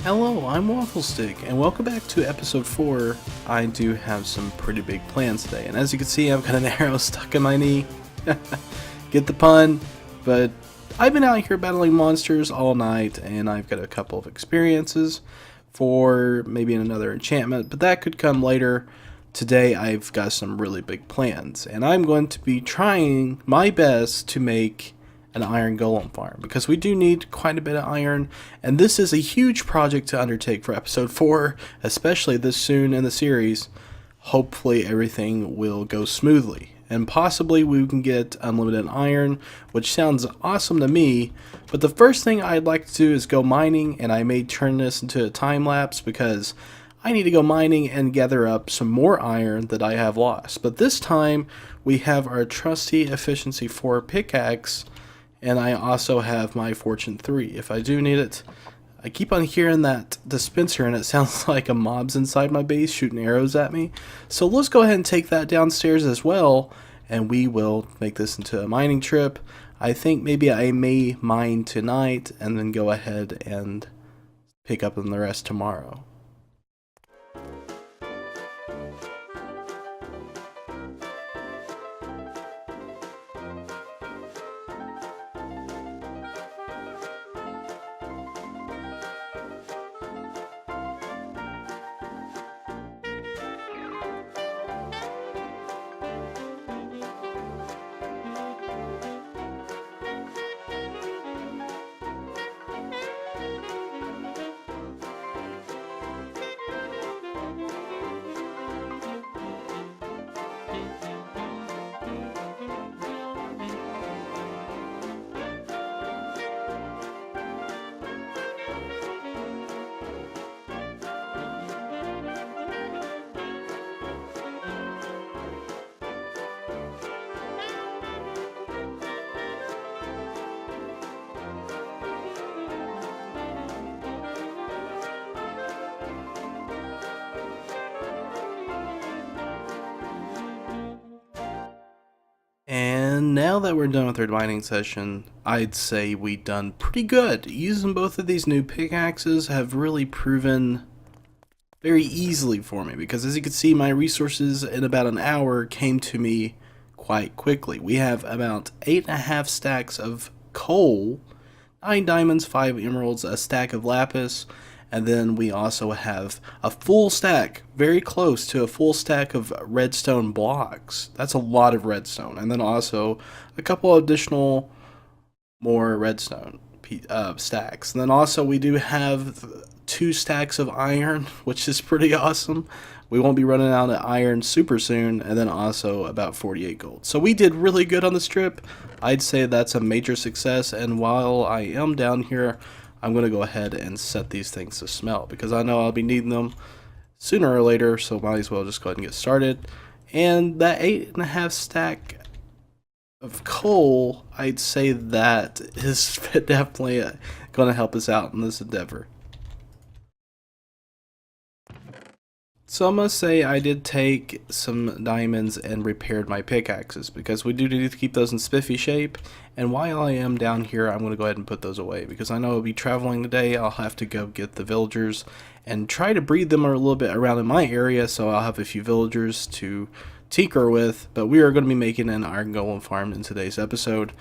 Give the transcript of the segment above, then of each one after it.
Hello, I'm Wafflestick, and welcome back to episode 4. I do have some pretty big plans today, and as you can see, I've got an arrow stuck in my knee. Get the pun? But I've been out here battling monsters all night, and I've got a couple of experiences for maybe another enchantment, but that could come later. Today, I've got some really big plans, and I'm going to be trying my best to make an iron golem farm, because we do need quite a bit of iron, and this is a huge project to undertake for episode 4, especially this soon in the series. Hopefully everything will go smoothly, and possibly we can get unlimited iron, which sounds awesome to me. But the first thing I'd like to do is go mining, and I may turn this into a time lapse because I need to go mining and gather up some more iron that I have lost. But this time we have our trusty efficiency 4 pickaxe, and I also have my Fortune 3 if I do need it. I keep on hearing that dispenser, and it sounds like a mob's inside my base shooting arrows at me. So let's go ahead and take that downstairs as well, and we will make this into a mining trip. I think maybe I may mine tonight and then go ahead and pick up on the rest tomorrow. And now that we're done with our mining session, I'd say we done pretty good. Using both of these new pickaxes have really proven very easily for me, because as you can see, my resources in about an hour came to me quite quickly. We have about 8.5 stacks of coal, 9 diamonds, 5 emeralds, a stack of lapis, and then we also have a full stack, very close to a full stack of redstone blocks. That's a lot of redstone. And then also a couple additional more redstone stacks. And then also we do have 2 stacks of iron, which is pretty awesome. We won't be running out of iron super soon. And then also about 48 gold. So we did really good on this trip. I'd say that's a major success. And while I am down here, I'm going to go ahead and set these things to smelt, because I know I'll be needing them sooner or later, so might as well just go ahead and get started. And that 8.5 stack of coal, I'd say that is definitely going to help us out in this endeavor. So I must say I did take some diamonds and repaired my pickaxes, because we do need to keep those in spiffy shape. And while I am down here, I'm going to go ahead and put those away, because I know I'll be traveling today. I'll have to go get the villagers and try to breed them a little bit around in my area, so I'll have a few villagers to tinker with. But we are going to be making an iron golem farm in today's episode.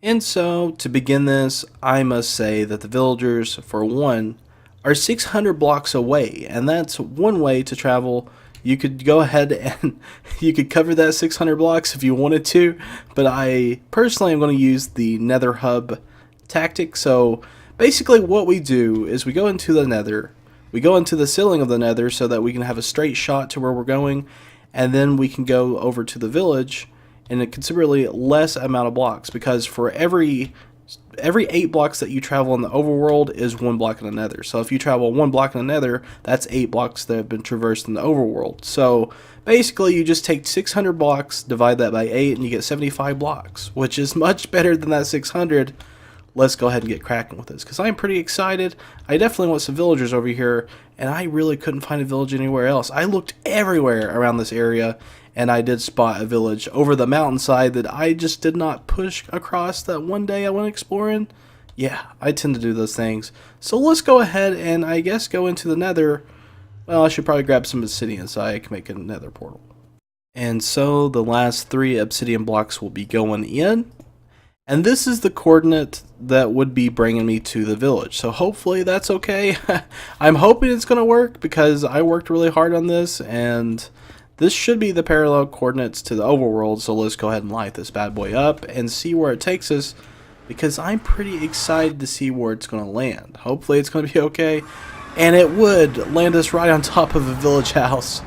And so to begin this, I must say that the villagers, for one, are 600 blocks away, and that's one way to travel. You could go ahead and you could cover that 600 blocks if you wanted to, but I personally am going to use the nether hub tactic. So basically what we do is we go into the nether, we go into the ceiling of the nether so that we can have a straight shot to where we're going, and then we can go over to the village in a considerably less amount of blocks, because for every 8 blocks that you travel in the overworld is 1 block in the nether. So if you travel 1 block in the nether, that's 8 blocks that have been traversed in the overworld. So basically you just take 600 blocks, divide that by 8, and you get 75 blocks, which is much better than that 600. Let's go ahead and get cracking with this, because I'm pretty excited. I definitely want some villagers over here, and I really couldn't find a village anywhere else. I looked everywhere around this area, and I did spot a village over the mountainside that I just did not push across that one day I went exploring. Yeah, I tend to do those things. So let's go ahead and I guess go into the nether. Well, I should probably grab some obsidian so I can make a nether portal. And so the last 3 obsidian blocks will be going in. And this is the coordinate that would be bringing me to the village. So hopefully that's okay. I'm hoping it's going to work because I worked really hard on this. And this should be the parallel coordinates to the overworld. So let's go ahead and light this bad boy up and see where it takes us. Because I'm pretty excited to see where it's going to land. Hopefully it's going to be okay. And it would land us right on top of a village house.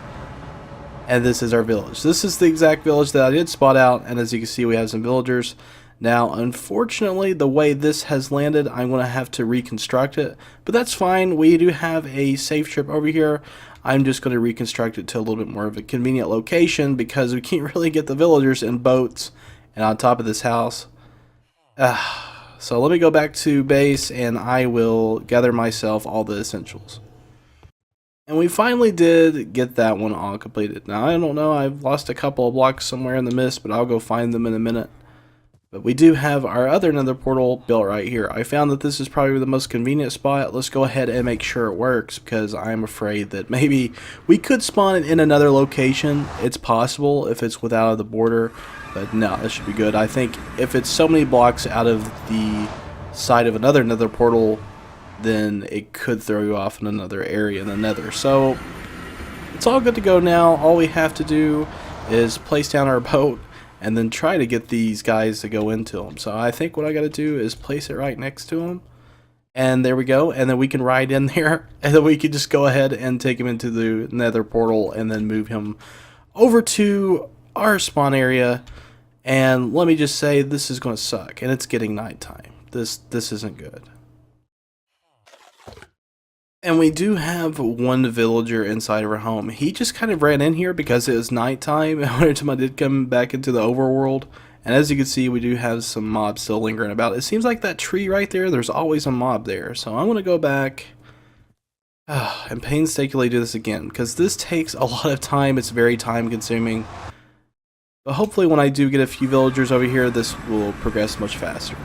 And this is our village. This is the exact village that I did spot out. And as you can see, we have some villagers. Now, unfortunately, the way this has landed, I'm going to have to reconstruct it. But that's fine. We do have a safe trip over here. I'm just going to reconstruct it to a little bit more of a convenient location because we can't really get the villagers in boats and on top of this house. So let me go back to base and I will gather myself all the essentials. And we finally did get that one all completed. Now, I don't know. I've lost a couple of blocks somewhere in the mist, but I'll go find them in a minute. But we do have our other nether portal built right here. I found that this is probably the most convenient spot. Let's go ahead and make sure it works because I'm afraid that maybe we could spawn it in another location. It's possible if it's without the border, but no, this should be good. I think if it's so many blocks out of the side of another nether portal, then it could throw you off in another area in the nether. So it's all good to go now. All we have to do is place down our boat and then try to get these guys to go into them. So I think what I got to do is place it right next to them. And there we go. And then we can ride in there. And then we can just go ahead and take him into the nether portal and then move him over to our spawn area. And let me just say, this is going to suck. And it's getting nighttime. This isn't good. And we do have one villager inside of our home. He just kind of ran in here because it was nighttime. Every time I did come back into the overworld. And as you can see, we do have some mobs still lingering about. It seems like that tree right there, there's always a mob there. So I'm going to go back and painstakingly do this again. Because this takes a lot of time. It's very time consuming. But hopefully when I do get a few villagers over here, this will progress much faster.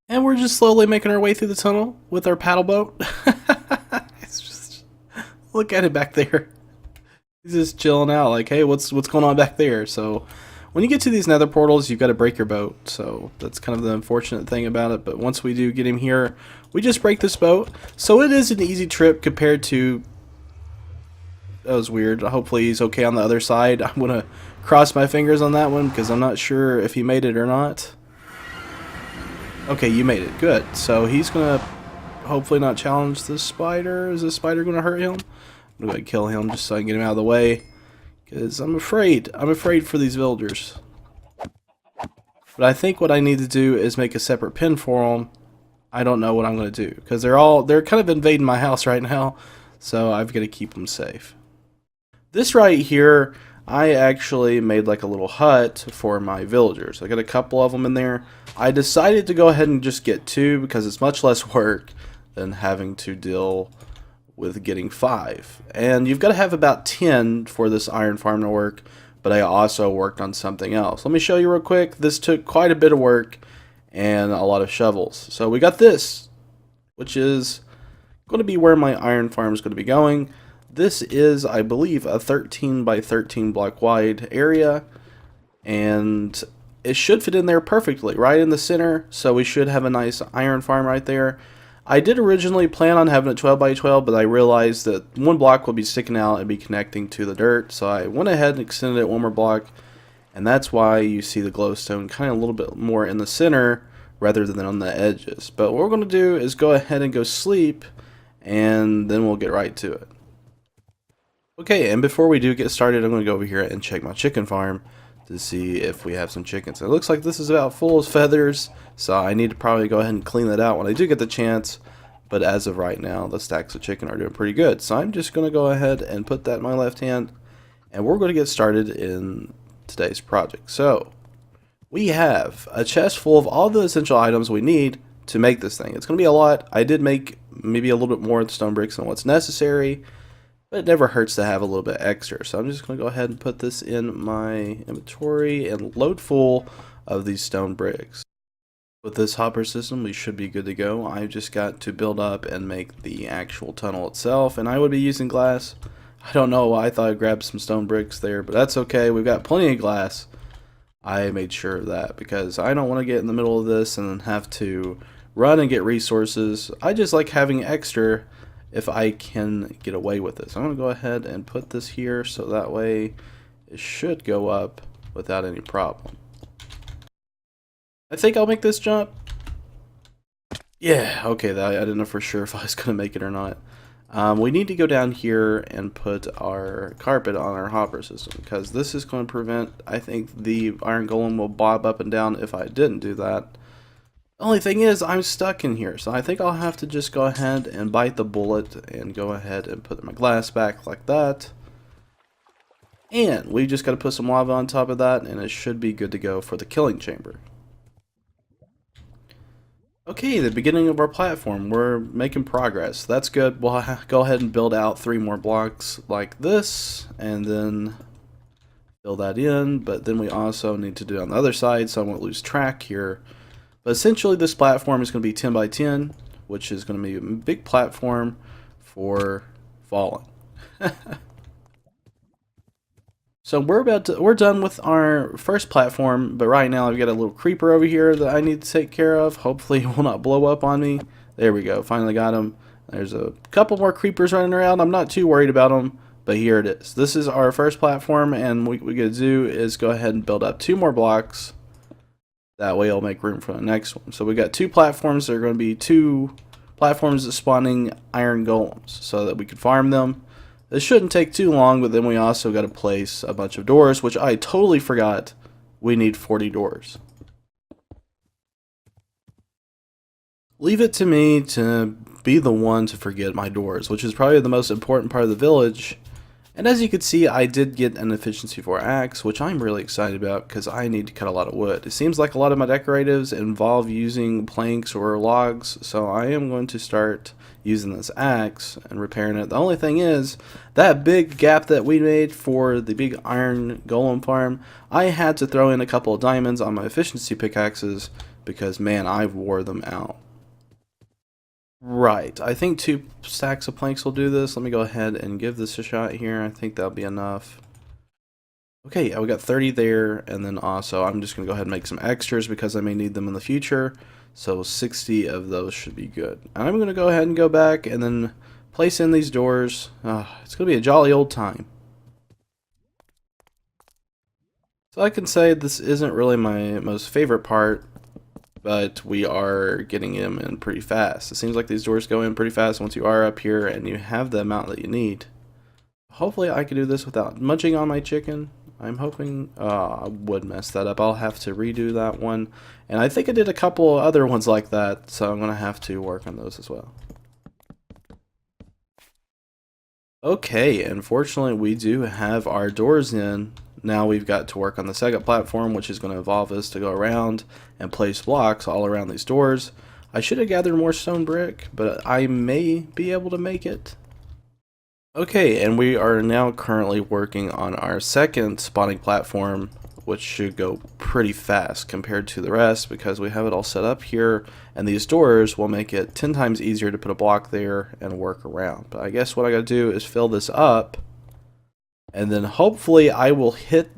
And we're just slowly making our way through the tunnel with our paddle boat. It's just, look at it back there. He's just chilling out like, hey, what's going on back there? So when you get to these nether portals, you've got to break your boat. So that's kind of the unfortunate thing about it. But once we do get him here, we just break this boat. So it is an easy trip compared to... That was weird. Hopefully he's okay on the other side. I'm going to cross my fingers on that one because I'm not sure if he made it or not. Okay, you made it. Good. So he's going to hopefully not challenge this spider. Is this spider going to hurt him? I'm going to go ahead and kill him just so I can get him out of the way. Because I'm afraid. I'm afraid for these villagers. But I think what I need to do is make a separate pen for them. I don't know what I'm going to do. Because they're kind of invading my house right now. So I've got to keep them safe. This right here, I actually made like a little hut for my villagers. I got a couple of them in there. I decided to go ahead and just get 2 because it's much less work than having to deal with getting 5. And you've got to have about 10 for this iron farm to work, but I also worked on something else. Let me show you real quick. This took quite a bit of work and a lot of shovels. So we got this, which is going to be where my iron farm is going to be going. This is, I believe, a 13 by 13 block wide area, and it should fit in there perfectly, right in the center, so we should have a nice iron farm right there. I did originally plan on having it 12 by 12, but I realized that one block will be sticking out and be connecting to the dirt, so I went ahead and extended it one more block, and that's why you see the glowstone kind of a little bit more in the center rather than on the edges. But what we're going to do is go ahead and go sleep, and then we'll get right to it. Okay, and before we do get started, I'm going to go over here and check my chicken farm to see if we have some chickens. It looks like this is about full of feathers, so I need to probably go ahead and clean that out when I do get the chance. But as of right now, the stacks of chicken are doing pretty good. So I'm just going to go ahead and put that in my left hand, and we're going to get started in today's project. So we have a chest full of all the essential items we need to make this thing. It's going to be a lot. I did make maybe a little bit more stone bricks than what's necessary, but it never hurts to have a little bit extra. So I'm just going to go ahead and put this in my inventory and load full of these stone bricks. With this hopper system, we should be good to go. I've just got to build up and make the actual tunnel itself, and I would be using glass. I don't know why I thought I'd grab some stone bricks there, but that's okay. We've got plenty of glass. I made sure of that because I don't want to get in the middle of this and have to run and get resources. I just like having extra if I can get away with this. I'm going to go ahead and put this here so that way it should go up without any problem. I think I'll make this jump. Yeah, okay, I didn't know for sure if I was going to make it or not. We need to go down here and put our carpet on our hopper system because this is going to prevent, I think the iron golem will bob up and down if I didn't do that. The only thing is I'm stuck in here, so I think I'll have to just go ahead and bite the bullet and go ahead and put my glass back like that. And we just got to put some lava on top of that and it should be good to go for the killing chamber. Okay, the beginning of our platform. We're making progress. That's good. We'll go ahead and build out 3 more blocks like this, and then fill that in. But then we also need to do it on the other side, so I won't lose track here. But essentially, this platform is going to be 10 by 10, which is going to be a big platform for falling. So we're done with our first platform, but right now I've got a little creeper over here that I need to take care of. Hopefully it will not blow up on me. There we go, finally got him. There's a couple more creepers running around. I'm not too worried about them, but here it is. This is our first platform, and what we gotta do is go ahead and build up 2 more blocks. That way it'll make room for the next one. So we got 2 platforms. They're gonna be 2 platforms spawning iron golems so that we can farm them. This shouldn't take too long, but then we also got to place a bunch of doors, which I totally forgot we need 40 doors. Leave it to me to be the one to forget my doors, which is probably the most important part of the village. And as you can see, I did get an efficiency 4 axe, which I'm really excited about because I need to cut a lot of wood. It seems like a lot of my decoratives involve using planks or logs, so I am going to start using this axe and repairing it. The only thing is, that big gap that we made for the big iron golem farm, I had to throw in a couple of diamonds on my efficiency pickaxes because, man, I wore them out. Right, I think 2 stacks of planks will do this. Let me go ahead and give this a shot here. I think that'll be enough. Okay, yeah, we got 30 there, and then also I'm just going to go ahead and make some extras because I may need them in the future. So 60 of those should be good. And I'm going to go ahead and go back and then place in these doors. It's going to be a jolly old time. So I can say this isn't really my most favorite part, but we are getting them in pretty fast. It seems like these doors go in pretty fast once you are up here and you have the amount that you need. Hopefully I can do this without munching on my chicken. I'm hoping, I would mess that up. I'll have to redo that one. And I think I did a couple other ones like that, so I'm going to have to work on those as well. Okay, unfortunately we do have our doors in. Now we've got to work on the second platform, which is going to involve us to go around and place blocks all around these doors. I should have gathered more stone brick, but I may be able to make it. Okay, and we are now currently working on our second spawning platform, which should go pretty fast compared to the rest because we have it all set up here, and these doors will make it 10 times easier to put a block there and work around. But I guess what I gotta do is fill this up, and then hopefully I will hit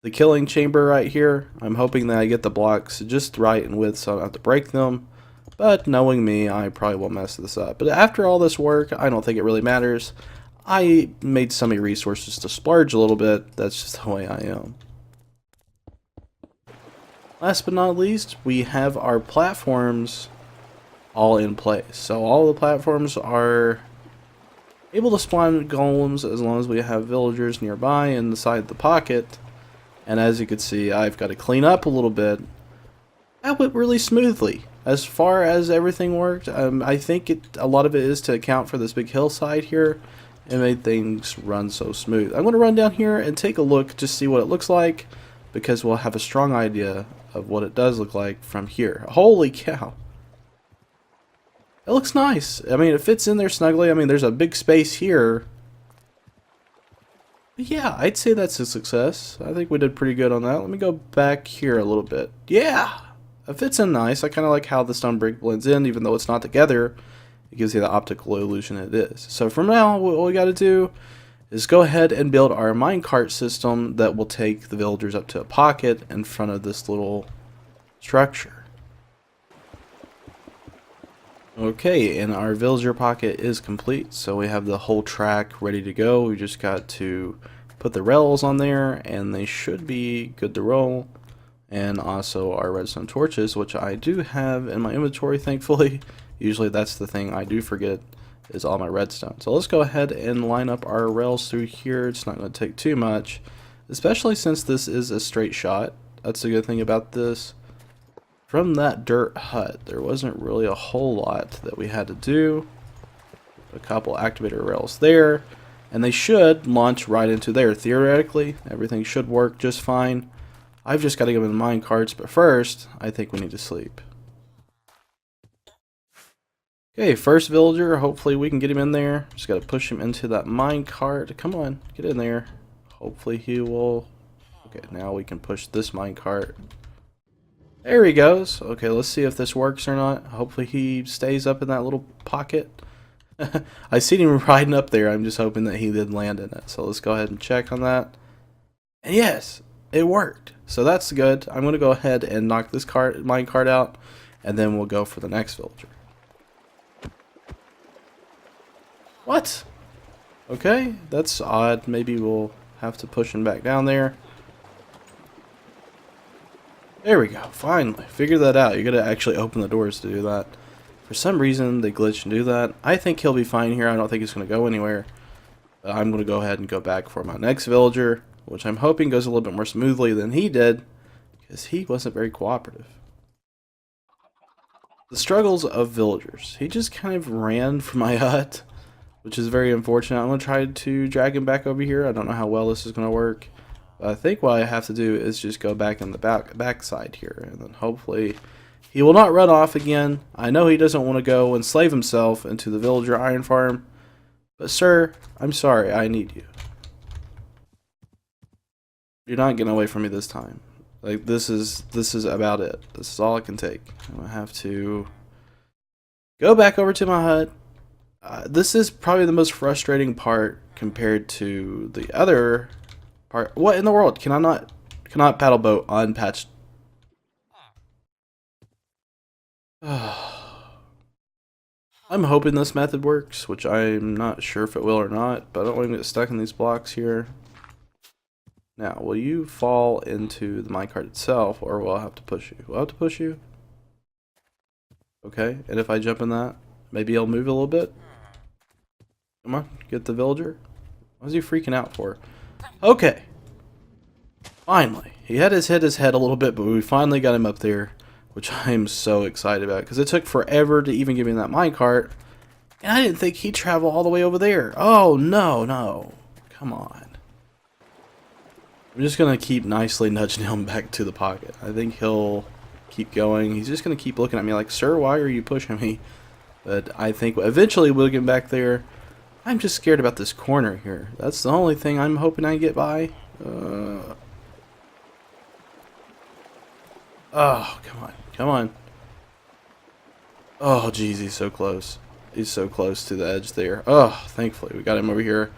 the killing chamber right here. I'm hoping that I get the blocks just right in width so I don't have to break them. But knowing me, I probably won't mess this up. But after all this work, I don't think it really matters. I made some resources to splurge a little bit. That's just the way I am. Last but not least, we have our platforms all in place. So all the platforms are able to spawn golems as long as we have villagers nearby inside the pocket. And as you can see, I've got to clean up a little bit. That went really smoothly. As far as everything worked, I think a lot of it is to account for this big hillside here. It made things run so smooth. I'm going to run down here and take a look to see what it looks like, because we'll have a strong idea of what it does look like from here. Holy cow. It looks nice. I mean, it fits in there snugly. I mean, there's a big space here. But yeah, I'd say that's a success. I think we did pretty good on that. Let me go back here a little bit. Yeah! It fits in nice. I kind of like how the stone brick blends in, even though it's not together. It gives you the optical illusion it is. So from now, what we got to do is go ahead and build our minecart system that will take the villagers up to a pocket in front of this little structure. Okay, and our villager pocket is complete, so we have the whole track ready to go. We just got to put the rails on there, and they should be good to roll. And also our redstone torches, which I do have in my inventory, thankfully. Usually that's the thing I do forget, is all my redstone. So let's go ahead and line up our rails through here. It's not going to take too much, especially since this is a straight shot. That's the good thing about this. From that dirt hut, there wasn't really a whole lot that we had to do. A couple activator rails there, and they should launch right into there. Theoretically, everything should work just fine. I've just got to go in the mine carts, but first, I think we need to sleep. Okay, first villager, hopefully we can get him in there. Just got to push him into that mine cart. Come on, get in there. Hopefully he will. Okay, now we can push this mine cart. There he goes. Okay, let's see if this works or not. Hopefully he stays up in that little pocket. I seen him riding up there. I'm just hoping that he did land in it. So let's go ahead and check on that. And yes, it worked. So that's good. I'm going to go ahead and knock this mine cart out, and then we'll go for the next villager. What? Okay, that's odd. Maybe we'll have to push him back down there. There we go, finally. Figured that out. You gotta actually open the doors to do that. For some reason, they glitch and do that. I think he'll be fine here. I don't think he's gonna go anywhere. But I'm gonna go ahead and go back for my next villager, which I'm hoping goes a little bit more smoothly than he did, because he wasn't very cooperative. The struggles of villagers. He just kind of ran from my hut, which is very unfortunate. I'm gonna try to drag him back over here. I don't know how well this is gonna work. I think what I have to do is just go back in the back side here, and then hopefully he will not run off again. I know he doesn't want to go and slave himself into the villager iron farm, but sir, I'm sorry, I need you. You're not getting away from me this time. Like this is about it. This is all I can take. I'm gonna have to go back over to my hut. This is probably the most frustrating part compared to the other. What in the world? Cannot paddle boat on patch? I'm hoping this method works, which I'm not sure if it will or not, but I don't want to get stuck in these blocks here. Now, will you fall into the minecart itself, or will I have to push you? Will I have to push you? Okay, and if I jump in that, maybe he'll move a little bit? Come on, get the villager. What is he freaking out for? Okay. Finally. He had his head a little bit, but we finally got him up there, which I am so excited about, because it took forever to even give me that minecart, and I didn't think he'd travel all the way over there. Oh, no. Come on. I'm just going to keep nicely nudging him back to the pocket. I think he'll keep going. He's just going to keep looking at me like, sir, why are you pushing me? But I think eventually we'll get back there. I'm just scared about this corner here. That's the only thing I'm hoping I get by. Oh, come on. Oh, jeez, he's so close. He's so close to the edge there. Oh, thankfully, we got him over here.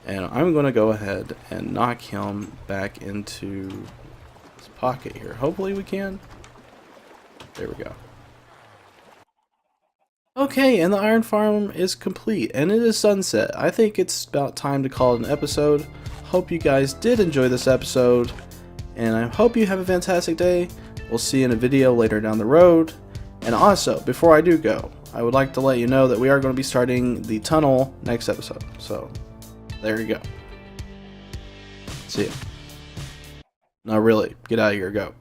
And I'm going to go ahead and knock him back into his pocket here. Hopefully we can. There we go. Okay, and the iron farm is complete, and it is sunset. I think it's about time to call it an episode. Hope you guys did enjoy this episode, and I hope you have a fantastic day. We'll see you in a video later down the road. And also, before I do go, I would like to let you know that we are going to be starting the tunnel next episode. So, there you go. See ya. No, really, get out of here, go.